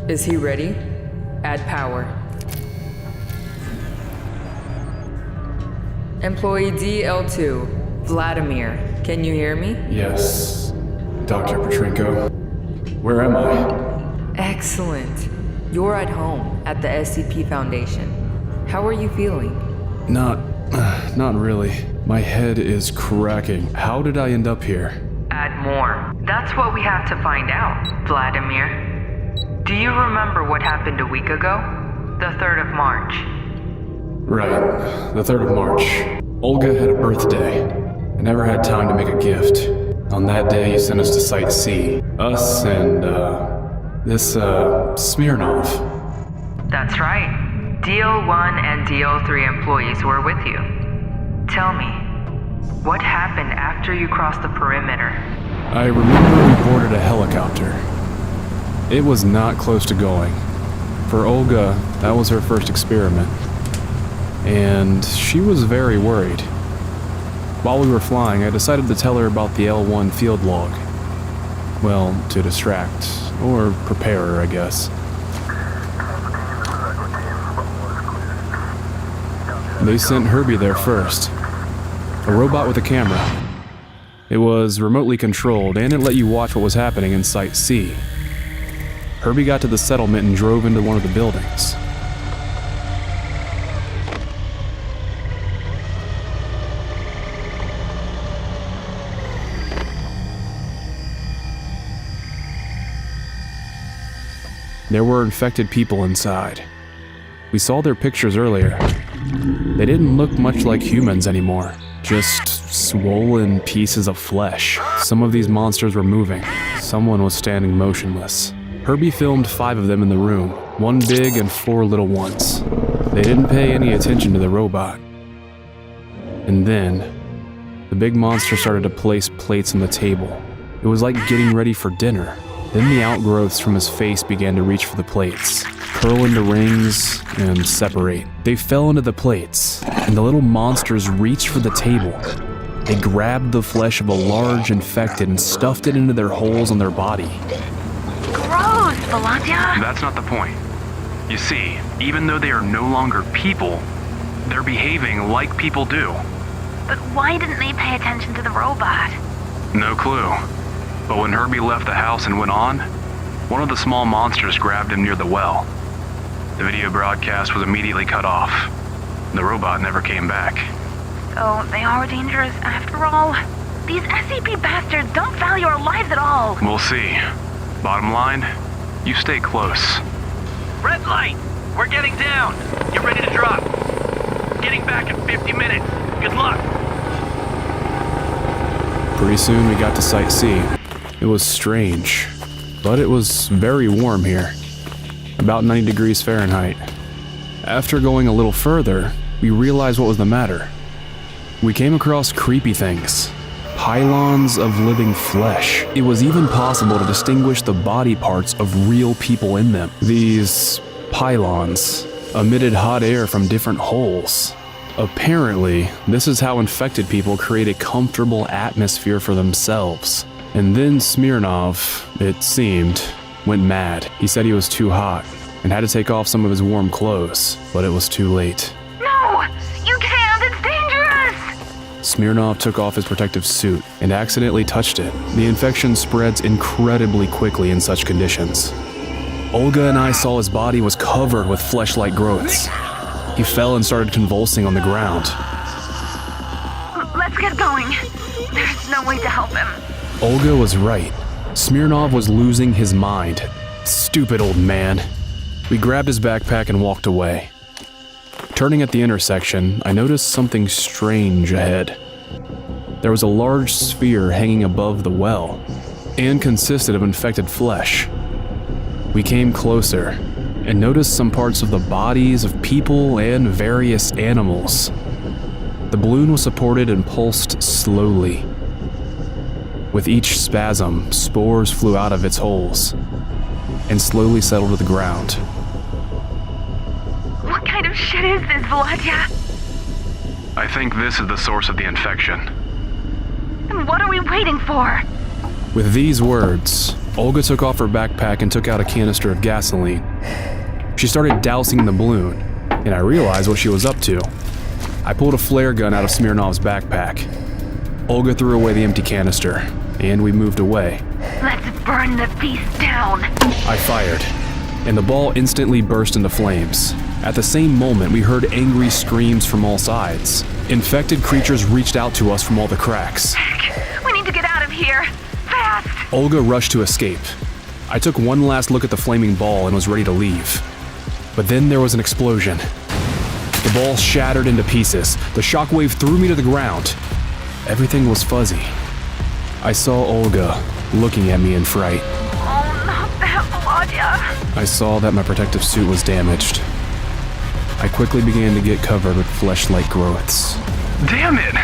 Is he ready? Add power. Employee DL2, Vladimir, can you hear me? Yes, Dr. Petrenko. Where am I? Excellent. You're at home at the SCP Foundation. How are you feeling? Not really. My head is cracking. How did I end up here? Add more. That's what we have to find out, Vladimir. Do you remember what happened a week ago? The 3rd of March. Right, the 3rd of March. Olga had a birthday. I never had time to make a gift. On that day, he sent us to Site C. Us and, this Smirnov. That's right. DL1 and DL3 employees were with you. Tell me, what happened after you crossed the perimeter? I remember we boarded a helicopter. It was not close to going. For Olga, that was her first experiment. And she was very worried. While we were flying, I decided to tell her about the L1 field log. Well, to distract, or prepare her, I guess. They sent Herbie there first. A robot with a camera. It was remotely controlled, and it let you watch what was happening in Site C. Herbie got to the settlement and drove into one of the buildings. There were infected people inside. We saw their pictures earlier. They didn't look much like humans anymore, just swollen pieces of flesh. Some of these monsters were moving. Someone was standing motionless. Herbie filmed 5 of them in the room, 1 big and 4 little ones. They didn't pay any attention to the robot. And then, the big monster started to place plates on the table. It was like getting ready for dinner. Then the outgrowths from his face began to reach for the plates, curl into rings, and separate. They fell into the plates, and the little monsters reached for the table. They grabbed the flesh of a large infected and stuffed it into their holes on their body. Gross, Volodya! That's not the point. You see, even though they are no longer people, they're behaving like people do. But why didn't they pay attention to the robot? No clue. But when Herbie left the house and went on, one of the small monsters grabbed him near the well. The video broadcast was immediately cut off. The robot never came back. So they are dangerous after all? These SCP bastards don't value our lives at all. We'll see. Bottom line, you stay close. Red light! We're getting down! Get ready to drop. Getting back in 50 minutes. Good luck! Pretty soon we got to Site C. It was strange, but it was very warm here. About 90 degrees Fahrenheit. After going a little further, we realized what was the matter. We came across creepy things. Pylons of living flesh. It was even possible to distinguish the body parts of real people in them. These pylons emitted hot air from different holes. Apparently, this is how infected people create a comfortable atmosphere for themselves. And then Smirnov, it seemed, went mad. He said he was too hot and had to take off some of his warm clothes, but it was too late. No! You can't! It's dangerous! Smirnov took off his protective suit and accidentally touched it. The infection spreads incredibly quickly in such conditions. Olga and I saw his body was covered with flesh-like growths. He fell and started convulsing on the ground. Let's get going. There's no way to help him. Olga was right. Smirnov was losing his mind. Stupid old man. We grabbed his backpack and walked away. Turning at the intersection, I noticed something strange ahead. There was a large sphere hanging above the well, and consisted of infected flesh. We came closer, and noticed some parts of the bodies of people and various animals. The balloon was supported and pulsed slowly. With each spasm, spores flew out of its holes and slowly settled to the ground. What kind of shit is this, Volodya? I think this is the source of the infection. And what are we waiting for? With these words, Olga took off her backpack and took out a canister of gasoline. She started dousing the balloon, and I realized what she was up to. I pulled a flare gun out of Smirnov's backpack. Olga threw away the empty canister, and we moved away. Let's burn the beast down. I fired, and the ball instantly burst into flames. At the same moment, we heard angry screams from all sides. Infected creatures reached out to us from all the cracks. We need to get out of here. Fast! Olga rushed to escape. I took one last look at the flaming ball and was ready to leave. But then there was an explosion. The ball shattered into pieces. The shockwave threw me to the ground. Everything was fuzzy. I saw Olga looking at me in fright. Oh, not that, Volodya. I saw that my protective suit was damaged. I quickly began to get covered with flesh-like growths. Damn it!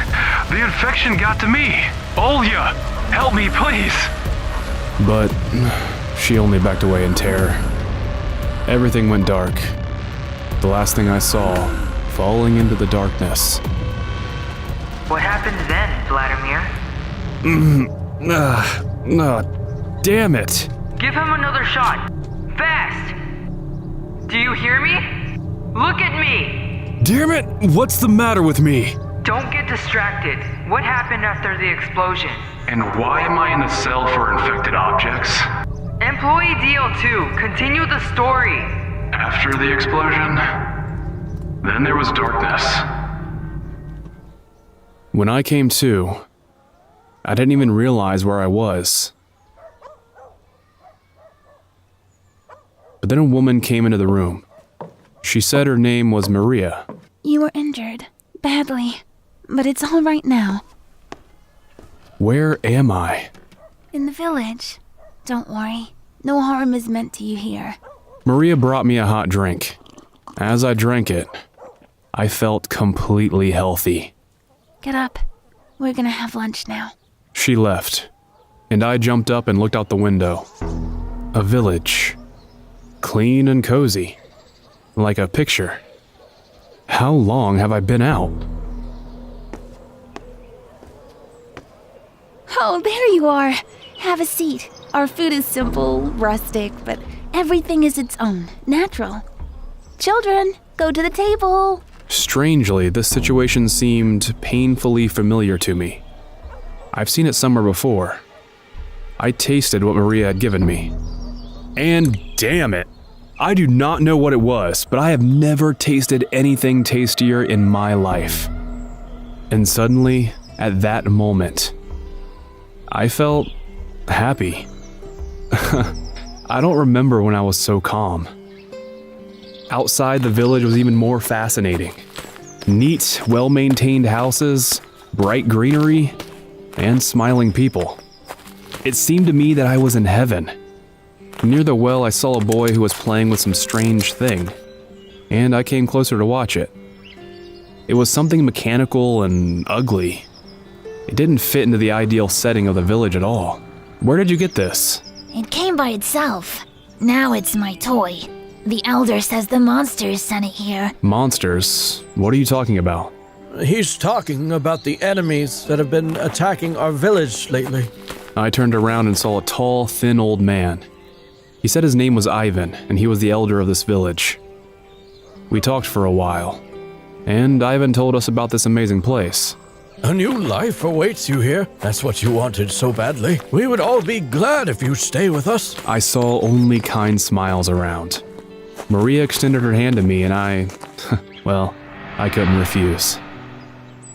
The infection got to me! Olga! Help me, please! But she only backed away in terror. Everything went dark. The last thing I saw, falling into the darkness. What happened then, Vladimir? Damn it! Give him another shot. Fast! Do you hear me? Look at me! Damn it! What's the matter with me? Don't get distracted. What happened after the explosion? And why am I in the cell for infected objects? Employee DL2, continue the story. After the explosion, then there was darkness. When I came to, I didn't even realize where I was. But then a woman came into the room. She said her name was Maria. You were injured. Badly. But it's all right now. Where am I? In the village. Don't worry. No harm is meant to you here. Maria brought me a hot drink. As I drank it, I felt completely healthy. Get up. We're gonna have lunch now. She left, and I jumped up and looked out the window. A village. Clean and cozy. Like a picture. How long have I been out? Oh, there you are. Have a seat. Our food is simple, rustic, but everything is its own, natural. Children, go to the table. Strangely, this situation seemed painfully familiar to me. I've seen it somewhere before. I tasted what Maria had given me. And damn it, I do not know what it was, but I have never tasted anything tastier in my life. And suddenly, at that moment, I felt happy. I don't remember when I was so calm. Outside, the village was even more fascinating. Neat, well-maintained houses, bright greenery, and smiling people. It seemed to me that I was in heaven. Near the well, I saw a boy who was playing with some strange thing, and I came closer to watch it. It was something mechanical and ugly. It didn't fit into the ideal setting of the village at all. Where did you get this? It came by itself. Now it's my toy. The Elder says the monsters sent it here. Monsters? What are you talking about? He's talking about the enemies that have been attacking our village lately. I turned around and saw a tall, thin old man. He said his name was Ivan, and he was the elder of this village. We talked for a while, and Ivan told us about this amazing place. A new life awaits you here. That's what you wanted so badly. We would all be glad if you stay with us. I saw only kind smiles around. Maria extended her hand to me, and I couldn't refuse.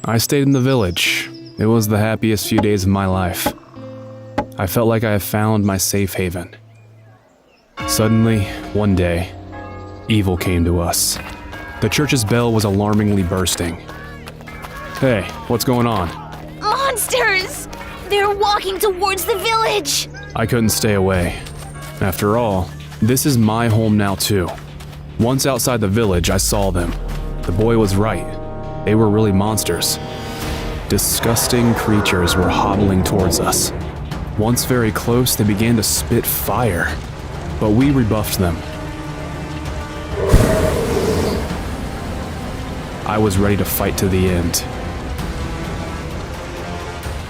I stayed in the village. It was the happiest few days of my life. I felt like I had found my safe haven. Suddenly, one day, evil came to us. The church's bell was alarmingly bursting. Hey, what's going on? Monsters! They're walking towards the village! I couldn't stay away. After all, this is my home now too. Once outside the village, I saw them. The boy was right. They were really monsters. Disgusting creatures were hobbling towards us. Once very close, they began to spit fire, but we rebuffed them. I was ready to fight to the end.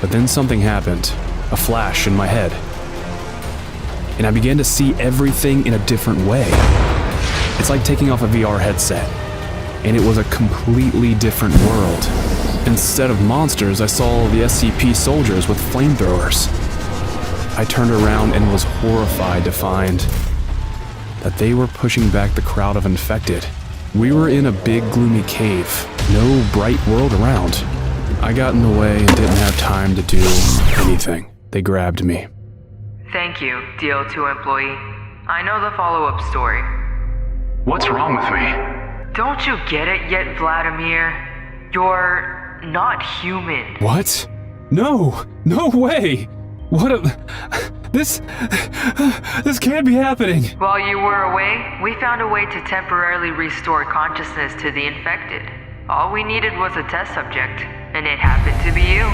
But then something happened, a flash in my head. and I began to see everything in a different way. It's like taking off a VR headset, and it was a completely different world. Instead of monsters, I saw the SCP soldiers with flamethrowers. I turned around and was horrified to find that they were pushing back the crowd of infected. We were in a big gloomy cave, no bright world around. I got in the way and didn't have time to do anything. They grabbed me. Thank you, DL2 employee. I know the follow-up story. What's wrong with me? Don't you get it yet, Vladimir? You're not human. What? No way! This can't be happening. While you were away, we found a way to temporarily restore consciousness to the infected. All we needed was a test subject, and it happened to be you.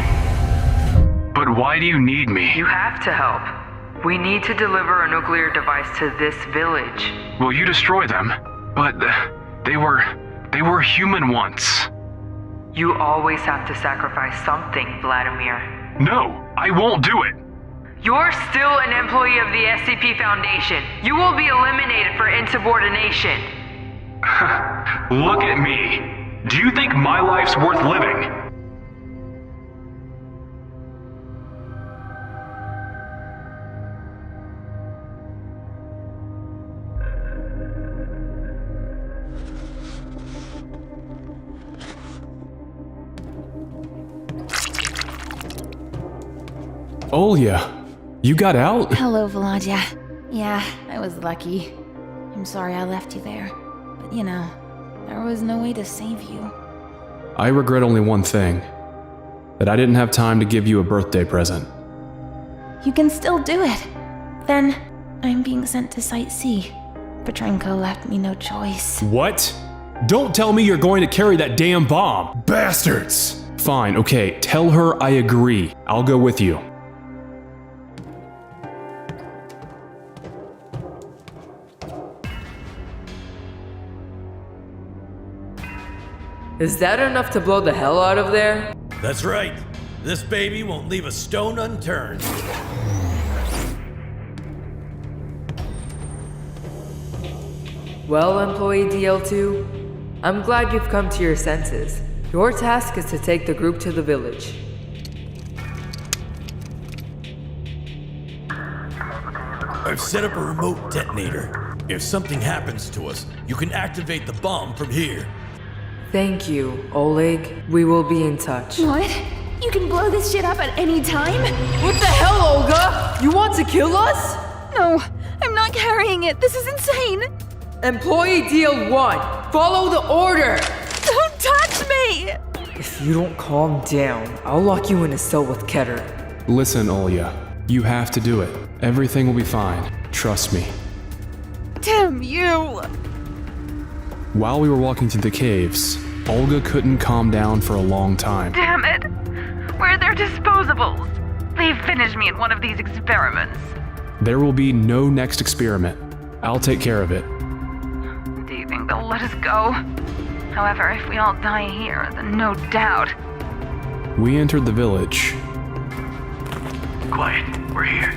But why do you need me? You have to help. We need to deliver a nuclear device to this village. Will you destroy them? But they were human once. You always have to sacrifice something, Vladimir. No, I won't do it. You're still an employee of the SCP Foundation. You will be eliminated for insubordination. Look at me. Do you think my life's worth living? Olya, you got out? Hello, Volodya. Yeah, I was lucky. I'm sorry I left you there. But there was no way to save you. I regret only one thing. That I didn't have time to give you a birthday present. You can still do it. Then, I'm being sent to Site C. Petrenko left me no choice. What? Don't tell me you're going to carry that damn bomb! Bastards! Fine, okay, tell her I agree. I'll go with you. Is that enough to blow the hell out of there? That's right. This baby won't leave a stone unturned. Well, employee DL2, I'm glad you've come to your senses. Your task is to take the group to the village. I've set up a remote detonator. If something happens to us, you can activate the bomb from here. Thank you, Oleg. We will be in touch. What? You can blow this shit up at any time? What the hell, Olga? You want to kill us? No, I'm not carrying it. This is insane. Employee DL1, follow the order! Don't touch me! If you don't calm down, I'll lock you in a cell with Keter. Listen, Olya, you have to do it. Everything will be fine. Trust me. Damn you! While we were walking through the caves, Olga couldn't calm down for a long time. Damn it! Where are their disposables? They finished me in one of these experiments. There will be no next experiment. I'll take care of it. Do you think they'll let us go? However, if we all die here, then no doubt. We entered the village. Quiet, we're here.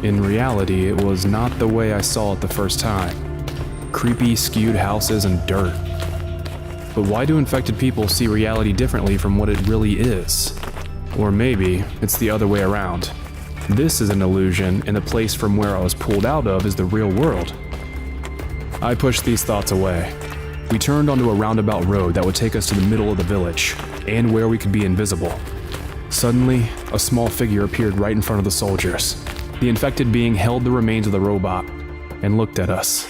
In reality, it was not the way I saw it the first time. Creepy, skewed houses and dirt. But why do infected people see reality differently from what it really is? Or maybe it's the other way around. This is an illusion, and the place from where I was pulled out of is the real world. I pushed these thoughts away. We turned onto a roundabout road that would take us to the middle of the village, and where we could be invisible. Suddenly, a small figure appeared right in front of the soldiers. The infected being held the remains of the robot and looked at us.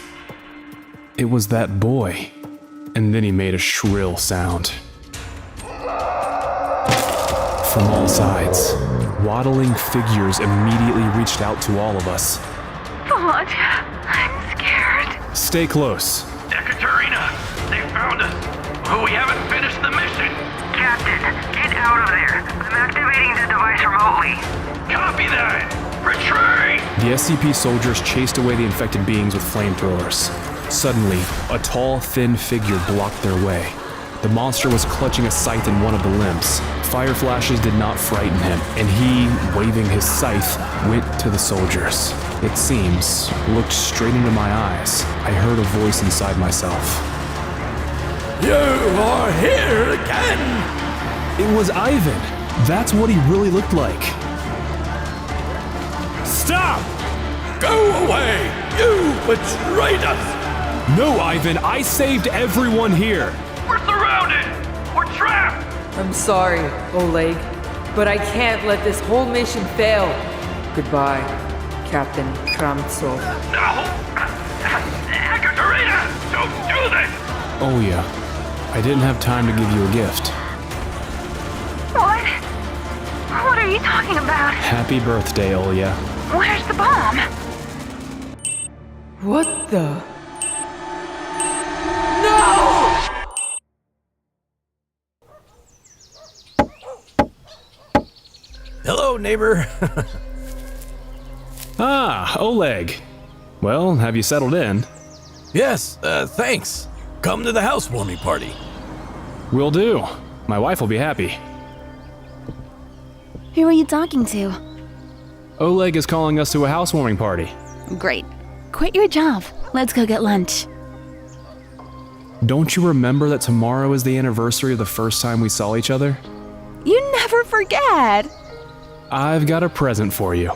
It was that boy. And then he made a shrill sound. From all sides, waddling figures immediately reached out to all of us. Volodya, I'm scared. Stay close. Ekaterina, they found us. But we haven't finished the mission. Captain, get out of there. I'm activating the device remotely. Copy that. Retreat. The SCP soldiers chased away the infected beings with flamethrowers. Suddenly, a tall, thin figure blocked their way. The monster was clutching a scythe in one of the limbs. fire flashes did not frighten him, and he, waving his scythe, went to the soldiers. It seems, looked straight into my eyes. I heard a voice inside myself. You are here again! It was Ivan. That's what he really looked like. Stop! Go away! You betrayed us! No, Ivan, I saved everyone here. We're surrounded! We're trapped! I'm sorry, Oleg, but I can't let this whole mission fail. Goodbye, Captain Kramtsov. No! Ekaterina! Don't do this! Oh yeah, I didn't have time to give you a gift. What? What are you talking about? Happy birthday, Olya. Where's the bomb? What the? No! Hello, neighbor. Ah, Oleg. Well, have you settled in? Yes, thanks. Come to the housewarming party. Will do. My wife will be happy. Who are you talking to? Oleg is calling us to a housewarming party. Great. Quit your job. Let's go get lunch. Don't you remember that tomorrow is the anniversary of the first time we saw each other? You never forget. I've got a present for you.